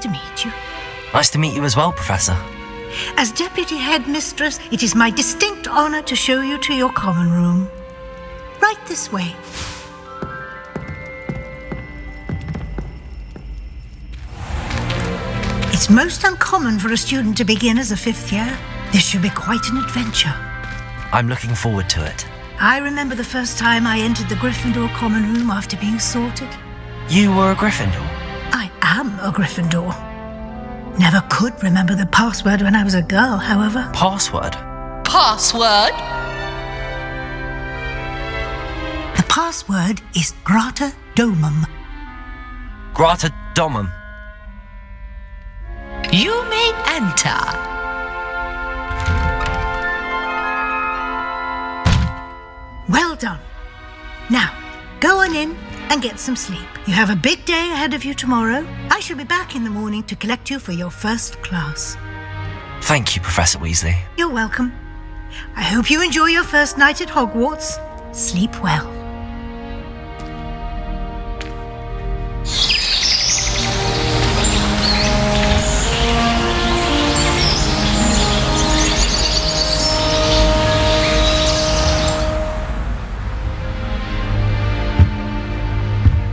to meet you. Nice to meet you as well, Professor. As Deputy Headmistress, it is my distinct honor to show you to your common room. Right this way. It's most uncommon for a student to begin as a fifth year. This should be quite an adventure. I'm looking forward to it. I remember the first time I entered the Gryffindor common room after being sorted. You were a Gryffindor? I am a Gryffindor. Never could remember the password when I was a girl, however. Password? Password? The password is Grata Domum. Grata Domum. You may enter. Well done. Now, go on in and get some sleep. You have a big day ahead of you tomorrow. I shall be back in the morning to collect you for your first class. Thank you, Professor Weasley. You're welcome. I hope you enjoy your first night at Hogwarts. Sleep well.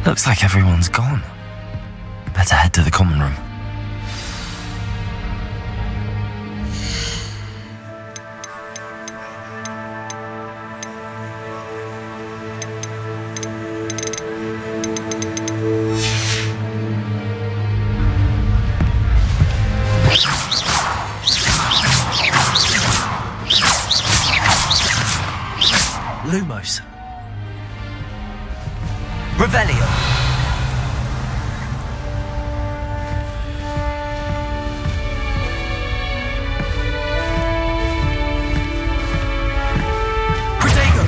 Looks like everyone's gone. Better head to the common room. Lumos. Revelio. Protego.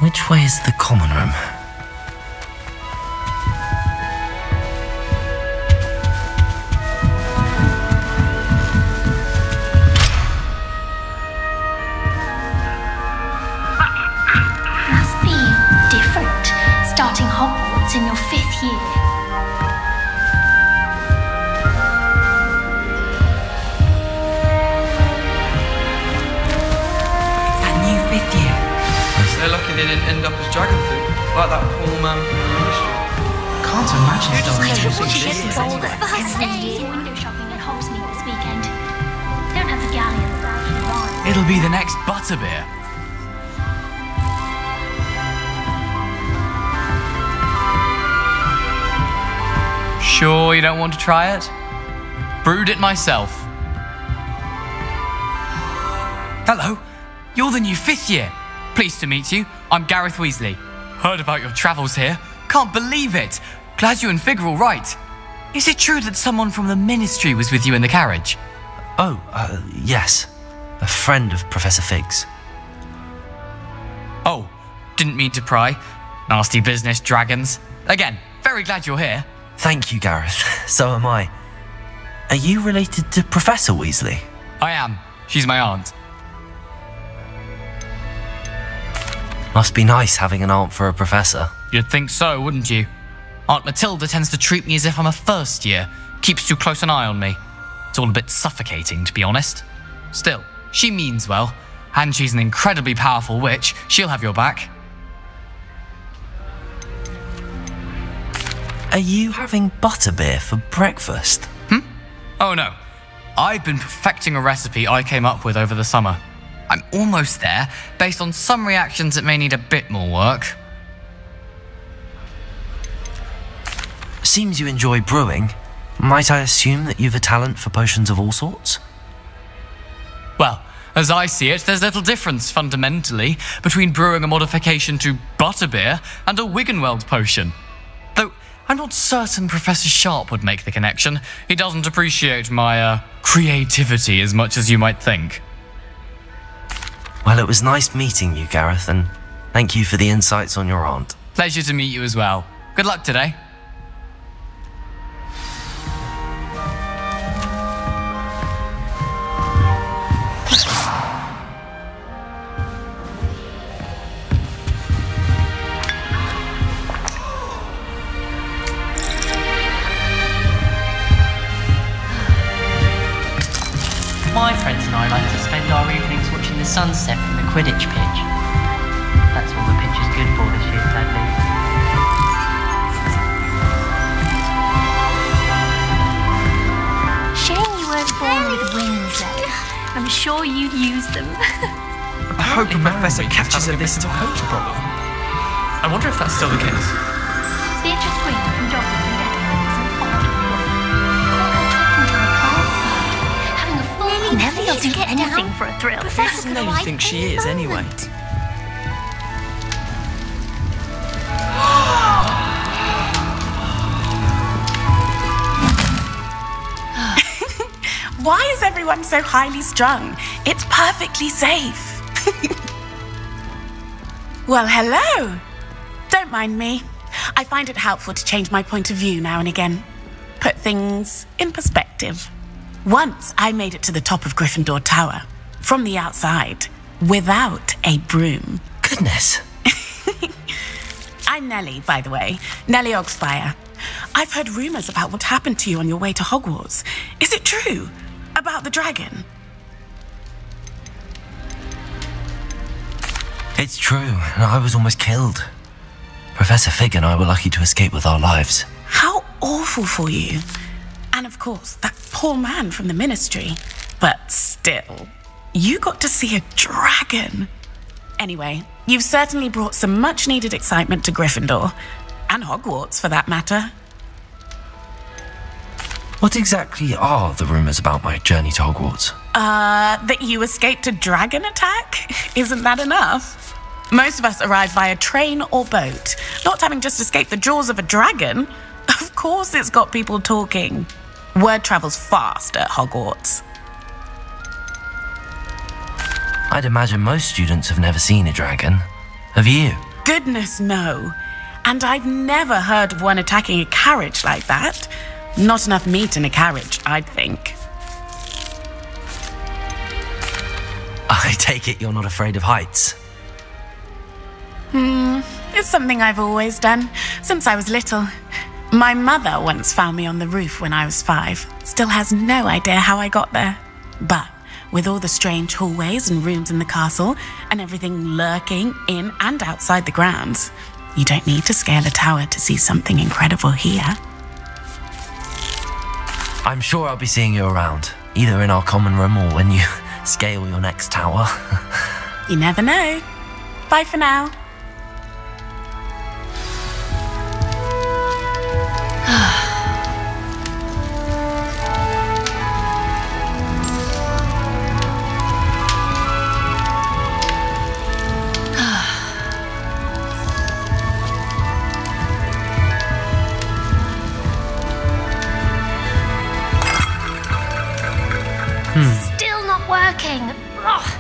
Which way is the common room? Must be different, starting Hogwarts in your 5th year. That new 5th year. They're lucky they didn't end up as dragon food, like that poor man from the ministry. Can't imagine I stuff like don't want to this. get involved at first day. Window shopping at Hogsmeade this weekend. Don't have the galleons actually on. It'll be the next butterbeer. Sure you don't want to try it? Brewed it myself. Hello, you're the new 5th year. Pleased to meet you. I'm Gareth Weasley. Heard about your travels here. Can't believe it. Glad you and Fig are all right. Is it true that someone from the Ministry was with you in the carriage? Oh, yes. A friend of Professor Fig's. Oh, didn't mean to pry. Nasty business, dragons. Again, very glad you're here. Thank you, Gareth. So am I. Are you related to Professor Weasley? I am. She's my aunt. Must be nice having an aunt for a professor. You'd think so, wouldn't you? Aunt Matilda tends to treat me as if I'm a first year. Keeps too close an eye on me. It's all a bit suffocating, to be honest. Still, she means well. And she's an incredibly powerful witch. She'll have your back. Are you having butterbeer for breakfast? Oh no. I've been perfecting a recipe I came up with over the summer. I'm almost there, based on some reactions that may need a bit more work. Seems you enjoy brewing. Might I assume that you've a talent for potions of all sorts? Well, as I see it, there's little difference, fundamentally, between brewing a modification to butterbeer and a Wiggenweld potion. Though, I'm not certain Professor Sharp would make the connection. He doesn't appreciate my, creativity as much as you might think. Well, it was nice meeting you, Gareth, and thank you for the insights on your aunt. Pleasure to meet you as well. Good luck today. My friends and I like to spend our evenings watching the sunset from the Quidditch pitch. That's all the pitch is good for this year, sadly. Shame you weren't born with wings, though. I'm sure you'd use them. I hope the professor catches her this coach problem. I wonder if that's still the case. Beatrice Green from Jogging and Getting was an odd woman. Having a full Nellie doesn't get anything for a thrill. Who do you think she is, anyway? Why is everyone so highly strung? It's perfectly safe. Well, hello. Don't mind me. I find it helpful to change my point of view now and again. Put things in perspective. Once I made it to the top of Gryffindor Tower, from the outside, without a broom. Goodness. I'm Nellie, by the way. Nellie Ogspire. I've heard rumors about what happened to you on your way to Hogwarts. Is it true? About the dragon? It's true, and I was almost killed. Professor Fig and I were lucky to escape with our lives. How awful for you. And of course, that poor man from the ministry. But still, you got to see a dragon. Anyway, you've certainly brought some much-needed excitement to Gryffindor. And Hogwarts, for that matter. What exactly are the rumors about my journey to Hogwarts? That you escaped a dragon attack? Isn't that enough? Most of us arrive via train or boat, not having just escaped the jaws of a dragon. Of course it's got people talking. Word travels fast at Hogwarts. I'd imagine most students have never seen a dragon. Have you? Goodness, no. And I've never heard of one attacking a carriage like that. Not enough meat in a carriage, I'd think. I take it you're not afraid of heights. It's something I've always done, since I was little. My mother once found me on the roof when I was 5. Still has no idea how I got there. But with all the strange hallways and rooms in the castle, and everything lurking in and outside the grounds, you don't need to scale a tower to see something incredible here. I'm sure I'll be seeing you around, either in our common room or when you scale your next tower. You never know. Bye for now. Still not working. Ugh.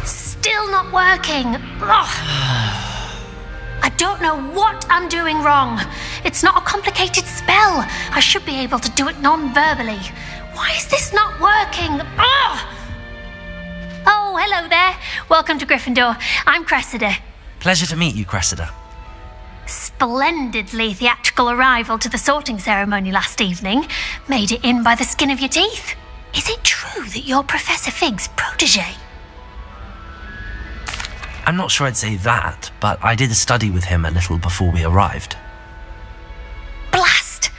Still not working. Ugh. I don't know what I'm doing wrong. It's not a complicated spell. I should be able to do it non-verbally. Why is this not working? Ugh! Oh, hello there. Welcome to Gryffindor. I'm Cressida. Pleasure to meet you, Cressida. Splendidly theatrical arrival to the sorting ceremony last evening. Made it in by the skin of your teeth. Is it true that you're Professor Fig's protege? I'm not sure I'd say that, but I did a study with him a little before we arrived. Blast!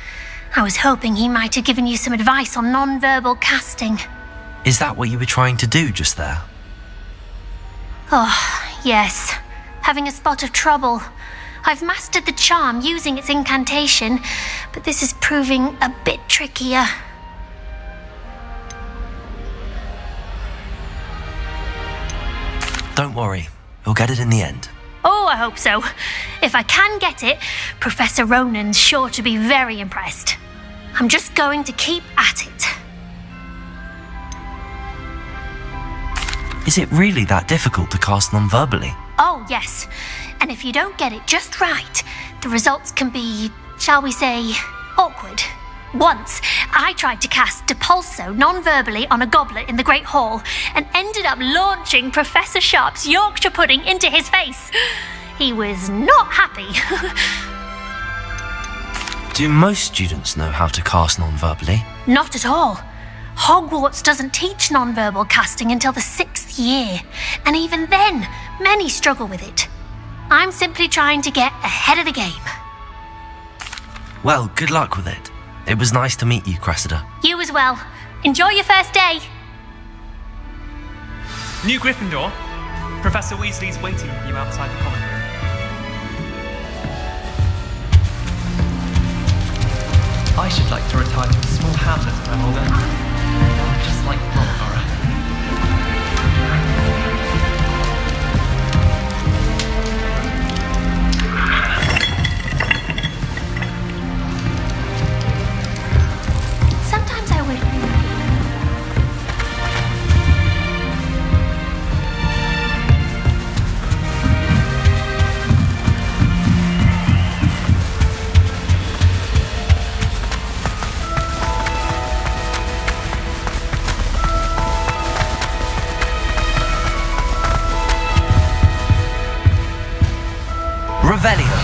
I was hoping he might have given you some advice on non-verbal casting. Is that what you were trying to do just there? Oh, yes. Having a spot of trouble. I've mastered the charm using its incantation, but this is proving a bit trickier. Don't worry, you'll get it in the end. Oh, I hope so. If I can get it, Professor Ronan's sure to be very impressed. I'm just going to keep at it. Is it really that difficult to cast non-verbally? Oh, yes. And if you don't get it just right, the results can be, shall we say, awkward. Once, I tried to cast Depulso non-verbally on a goblet in the Great Hall and ended up launching Professor Sharp's Yorkshire pudding into his face. He was not happy. Do most students know how to cast non-verbally? Not at all. Hogwarts doesn't teach non-verbal casting until the 6th year, and even then, many struggle with it. I'm simply trying to get ahead of the game. Well, good luck with it. It was nice to meet you, Cressida. You as well. Enjoy your first day. New Gryffindor. Professor Weasley's waiting for you outside the common room. I should like to retire to a small hamlet when I'm older. Just like Rockborough. Sometimes I wish. Revelio.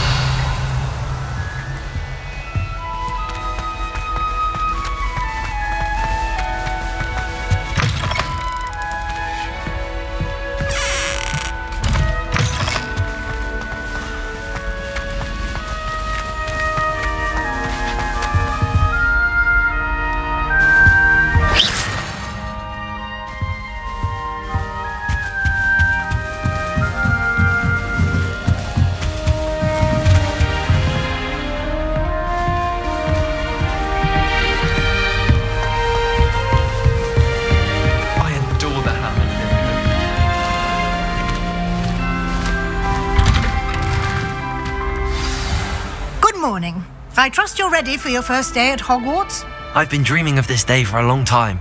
Morning. I trust you're ready for your first day at Hogwarts? I've been dreaming of this day for a long time.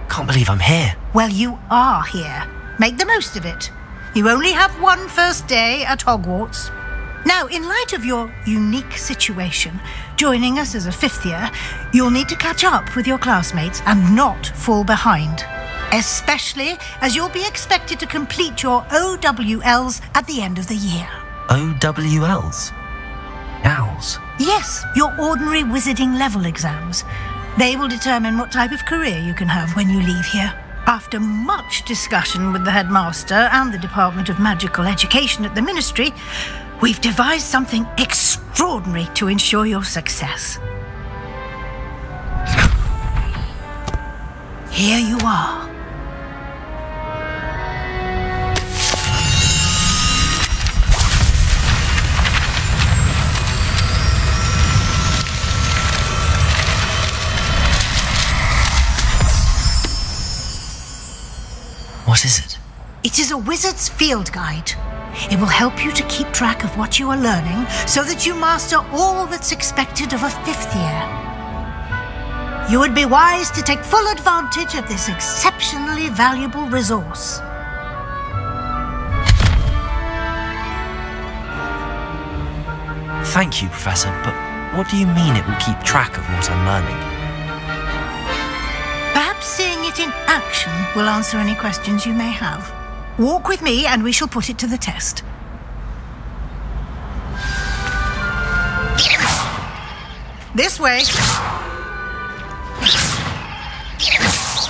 Can't believe I'm here. Well, you are here. Make the most of it. You only have one first day at Hogwarts. Now, in light of your unique situation, joining us as a 5th year, you'll need to catch up with your classmates and not fall behind. Especially as you'll be expected to complete your OWLs at the end of the year. OWLs? Owls? Yes, your ordinary wizarding level exams. They will determine what type of career you can have when you leave here. After much discussion with the headmaster and the Department of Magical Education at the Ministry, we've devised something extraordinary to ensure your success. Here you are. What is it? It is a wizard's field guide. It will help you to keep track of what you are learning so that you master all that's expected of a 5th year. You would be wise to take full advantage of this exceptionally valuable resource. Thank you, Professor, but what do you mean it will keep track of what I'm learning? Perhaps seeing it in action will answer any questions you may have. Walk with me and we shall put it to the test. This way.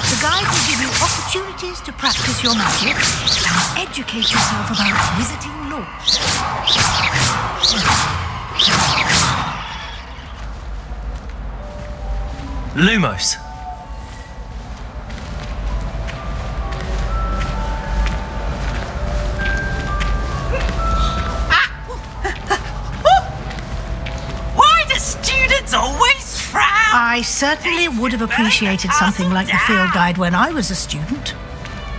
The guide will give you opportunities to practice your magic and educate yourself about wizarding lore. Lumos. I certainly would have appreciated something like the field guide when I was a student.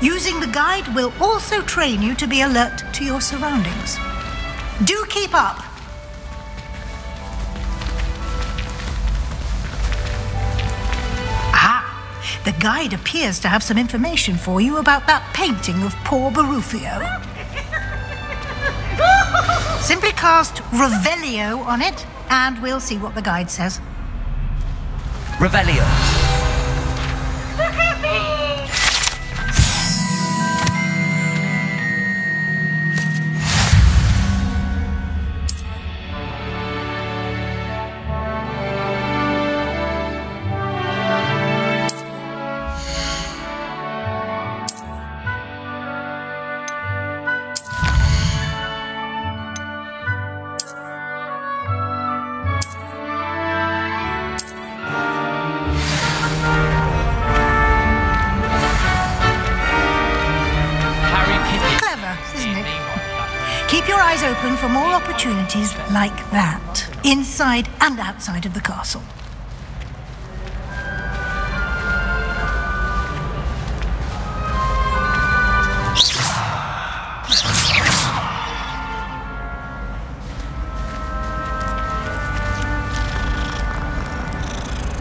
Using the guide will also train you to be alert to your surroundings. Do keep up. The guide appears to have some information for you about that painting of poor Barufio. Simply cast Revelio on it, and we'll see what the guide says. Revelio. Keep your eyes open for more opportunities like that, inside and outside of the castle.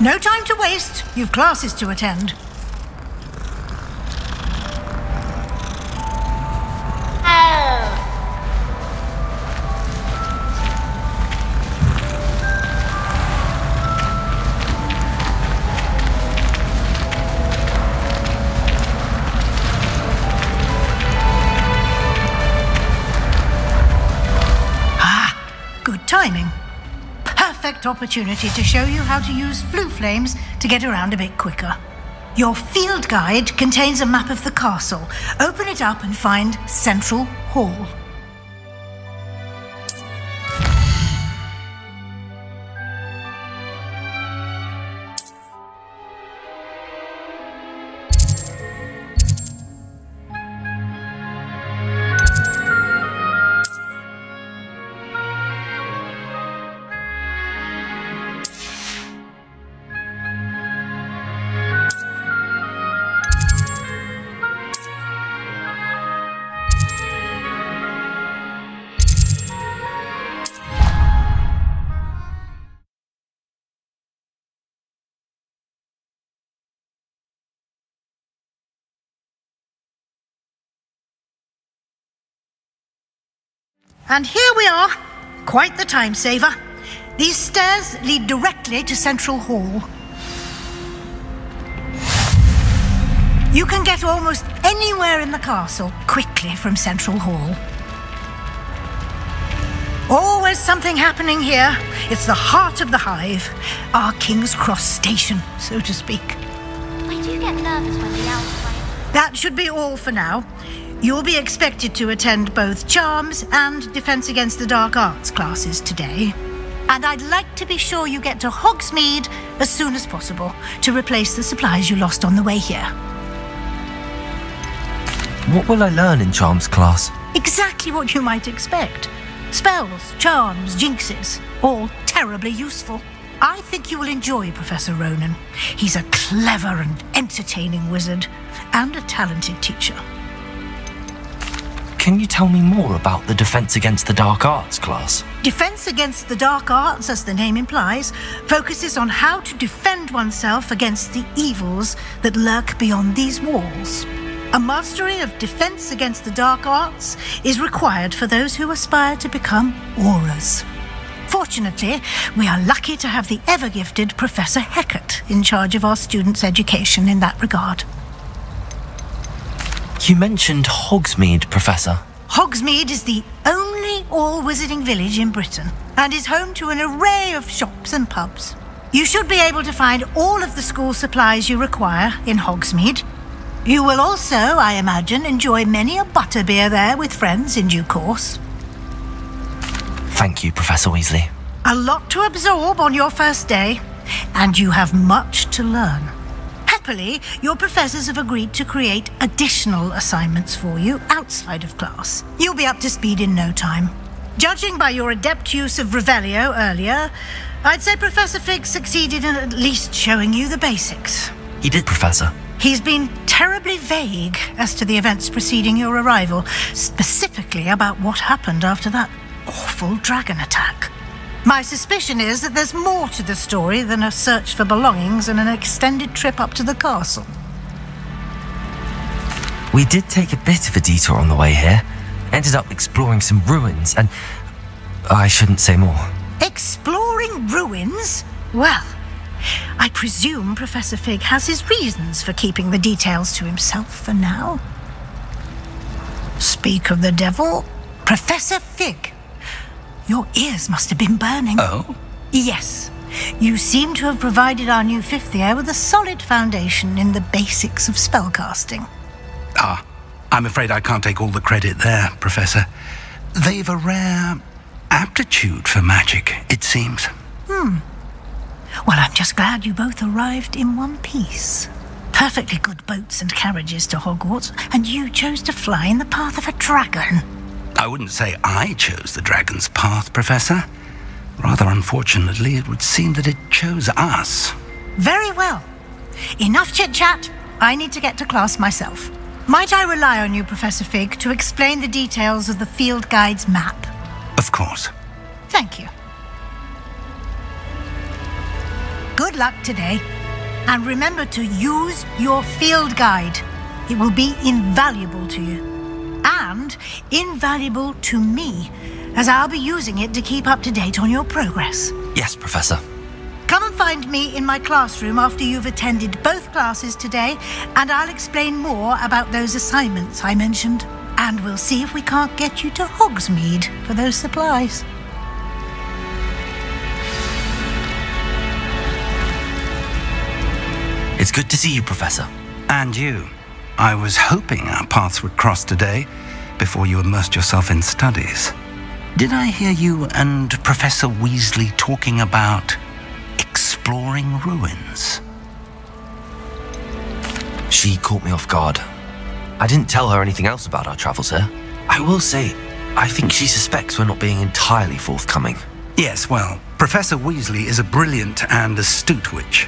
No time to waste. You've classes to attend. Timing. Perfect opportunity to show you how to use flue flames to get around a bit quicker. Your field guide contains a map of the castle. Open it up and find Central Hall. And here we are. Quite the time saver. These stairs lead directly to Central Hall. You can get almost anywhere in the castle quickly from Central Hall. Always something happening here. It's the heart of the hive. Our King's Cross station, so to speak. I do get nervous when the owls play. That should be all for now. You'll be expected to attend both Charms and Defense Against the Dark Arts classes today. And I'd like to be sure you get to Hogsmeade as soon as possible to replace the supplies you lost on the way here. What will I learn in Charms class? Exactly what you might expect. Spells, charms, jinxes, all terribly useful. I think you will enjoy Professor Ronan. He's a clever and entertaining wizard and a talented teacher. Can you tell me more about the Defense Against the Dark Arts class? Defense Against the Dark Arts, as the name implies, focuses on how to defend oneself against the evils that lurk beyond these walls. A mastery of Defense Against the Dark Arts is required for those who aspire to become auras. Fortunately, we are lucky to have the ever-gifted Professor Hecat in charge of our students' education in that regard. You mentioned Hogsmeade, Professor. Hogsmeade is the only all-wizarding village in Britain and is home to an array of shops and pubs. You should be able to find all of the school supplies you require in Hogsmeade. You will also, I imagine, enjoy many a butterbeer there with friends in due course. Thank you, Professor Weasley. A lot to absorb on your first day, and you have much to learn. Happily, your professors have agreed to create additional assignments for you outside of class. You'll be up to speed in no time. Judging by your adept use of Revelio earlier, I'd say Professor Fig succeeded in at least showing you the basics. He did, Professor. He's been terribly vague as to the events preceding your arrival, specifically about what happened after that awful dragon attack. My suspicion is that there's more to the story than a search for belongings and an extended trip up to the castle. We did take a bit of a detour on the way here. Ended up exploring some ruins and... I shouldn't say more. Exploring ruins? Well, I presume Professor Fig has his reasons for keeping the details to himself for now. Speak of the devil, Professor Fig. Your ears must have been burning. Oh? Yes. You seem to have provided our new fifth year with a solid foundation in the basics of spellcasting. Ah, I'm afraid I can't take all the credit there, Professor. They've a rare aptitude for magic, it seems. Well, I'm just glad you both arrived in one piece. Perfectly good boats and carriages to Hogwarts, and you chose to fly in the path of a dragon. I wouldn't say I chose the dragon's path, Professor. Rather unfortunately, it would seem that it chose us. Very well. Enough chit-chat. I need to get to class myself. Might I rely on you, Professor Fig, to explain the details of the field guide's map? Of course. Thank you. Good luck today. And remember to use your field guide. It will be invaluable to you. And invaluable to me, as I'll be using it to keep up to date on your progress. Yes, Professor. Come and find me in my classroom after you've attended both classes today, and I'll explain more about those assignments I mentioned. And we'll see if we can't get you to Hogsmeade for those supplies. It's good to see you, Professor. And you. I was hoping our paths would cross today, before you immersed yourself in studies. Did I hear you and Professor Weasley talking about exploring ruins? She caught me off guard. I didn't tell her anything else about our travels here. I will say, I think she suspects we're not being entirely forthcoming. Yes, well, Professor Weasley is a brilliant and astute witch.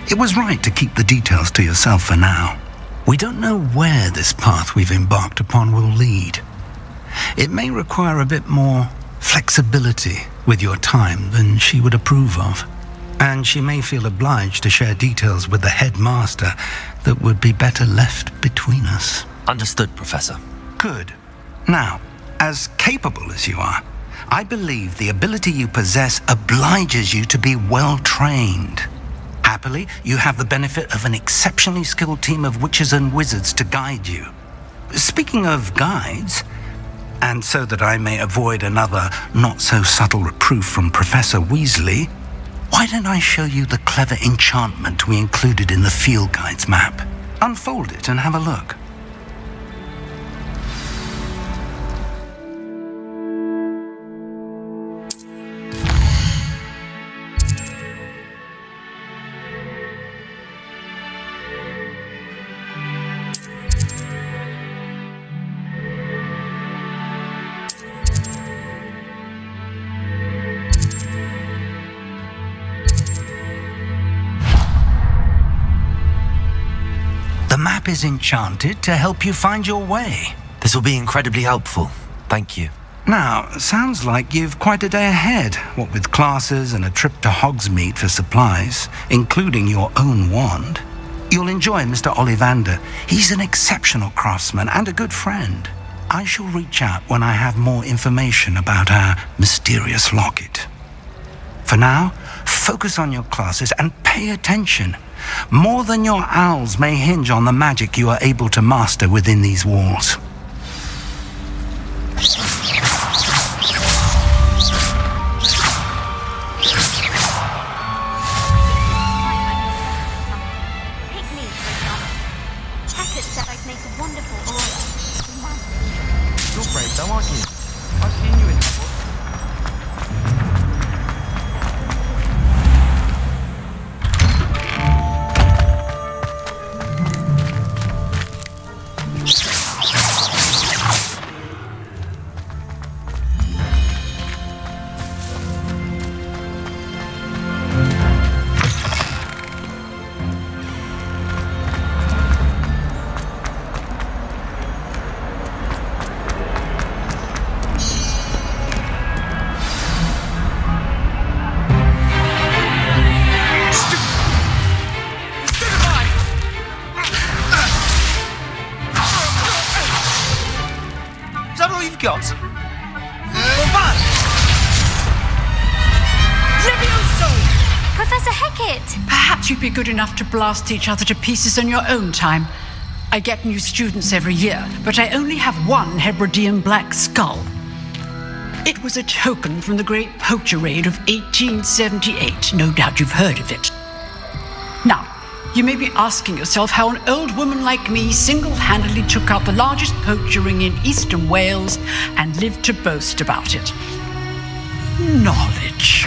It was right to keep the details to yourself for now. We don't know where this path we've embarked upon will lead. It may require a bit more flexibility with your time than she would approve of. And she may feel obliged to share details with the headmaster that would be better left between us. Understood, Professor. Good. Now, as capable as you are, I believe the ability you possess obliges you to be well trained. Happily, you have the benefit of an exceptionally skilled team of witches and wizards to guide you. Speaking of guides, and so that I may avoid another not-so-subtle reproof from Professor Weasley, why don't I show you the clever enchantment we included in the field guide's map? Unfold it and have a look. The map is enchanted to help you find your way. This will be incredibly helpful. Thank you. Now, sounds like you've quite a day ahead, what with classes and a trip to Hogsmeade for supplies, including your own wand. You'll enjoy Mr. Ollivander. He's an exceptional craftsman and a good friend. I shall reach out when I have more information about our mysterious locket. For now, focus on your classes and pay attention. More than your owls may hinge on the magic you are able to master within these walls. You're brave though, aren't you? I've seen you in Hogwarts. check it. Perhaps you'd be good enough to blast each other to pieces in your own time. I get new students every year, but I only have one Hebridean black skull. It was a token from the Great Poacher Raid of 1878. No doubt you've heard of it. Now, you may be asking yourself how an old woman like me single-handedly took out the largest poacher ring in eastern Wales and lived to boast about it. Knowledge.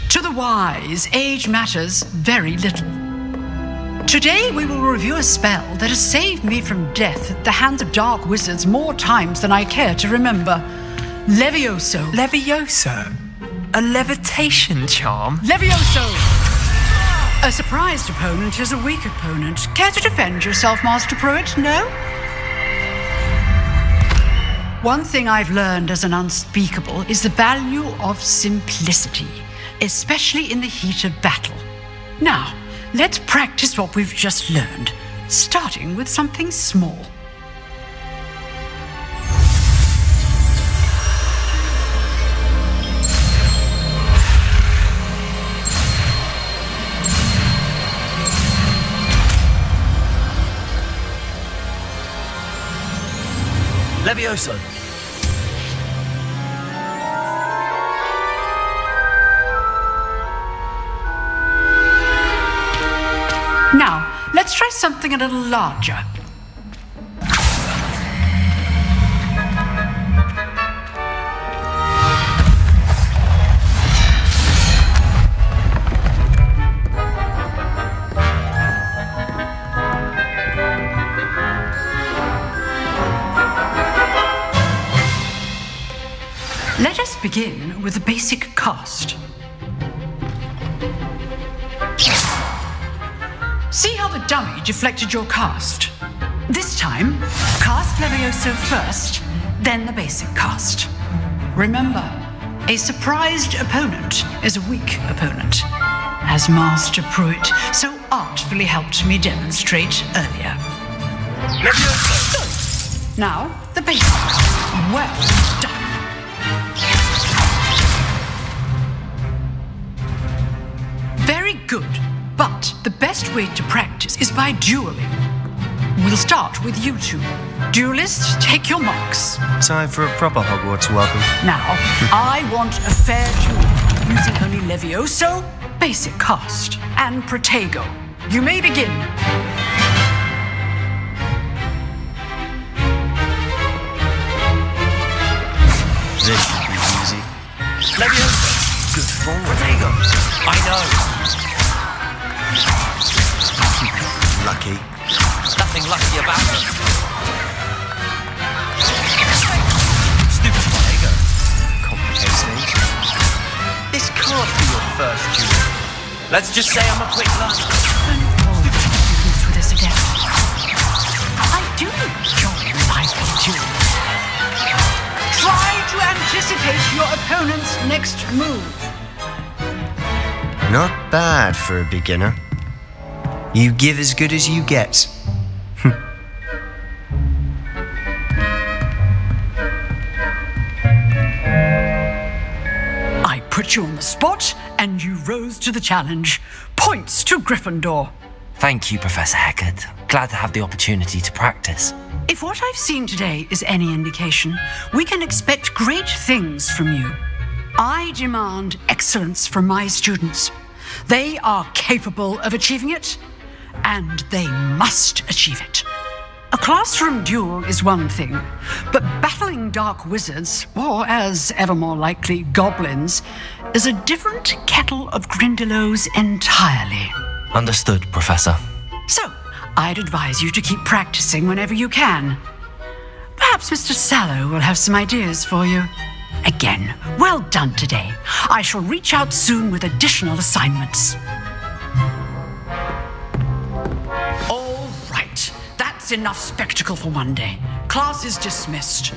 To the wise, age matters very little. Today we will review a spell that has saved me from death at the hands of dark wizards more times than I care to remember. Levioso. Levioso? A levitation charm? Levioso! A surprised opponent is a weak opponent. Care to defend yourself, Master Pruitt? No? One thing I've learned as an unspeakable is the value of simplicity, especially in the heat of battle. Now, let's practice what we've just learned, starting with something small. Levioso. Now, let's try something a little larger. Let us begin with the basic cast. See how the dummy deflected your cast? This time, cast Levioso first, then the basic cast. Remember, a surprised opponent is a weak opponent, as Master Pruitt so artfully helped me demonstrate earlier. Levioso! Now, the basic. Well done. Very good. But the best way to practice is by dueling. We'll start with you two. Duelists, take your marks. Time for a proper Hogwarts welcome. Now, I want a fair duel, using only Levioso, basic cast, and Protego. You may begin. This should be easy. Levioso. Good form. Protego. I know. Lucky. Nothing lucky about it. Stupid Protego. Complicates things. This can't be your first duel. Let's just say I'm a quick learner. For this again. I do enjoy lively duels. Try to anticipate your opponent's next move. Not bad for a beginner. You give as good as you get. I put you on the spot, and you rose to the challenge. Points to Gryffindor. Thank you, Professor Hecat. Glad to have the opportunity to practice. If what I've seen today is any indication, we can expect great things from you. I demand excellence from my students. They are capable of achieving it, and they must achieve it. A classroom duel is one thing, but battling dark wizards, or as ever more likely, goblins, is a different kettle of Grindylows entirely. Understood, Professor. So, I'd advise you to keep practicing whenever you can. Perhaps Mr. Sallow will have some ideas for you. Again, well done today. I shall reach out soon with additional assignments. All right, that's enough spectacle for one day. Class is dismissed.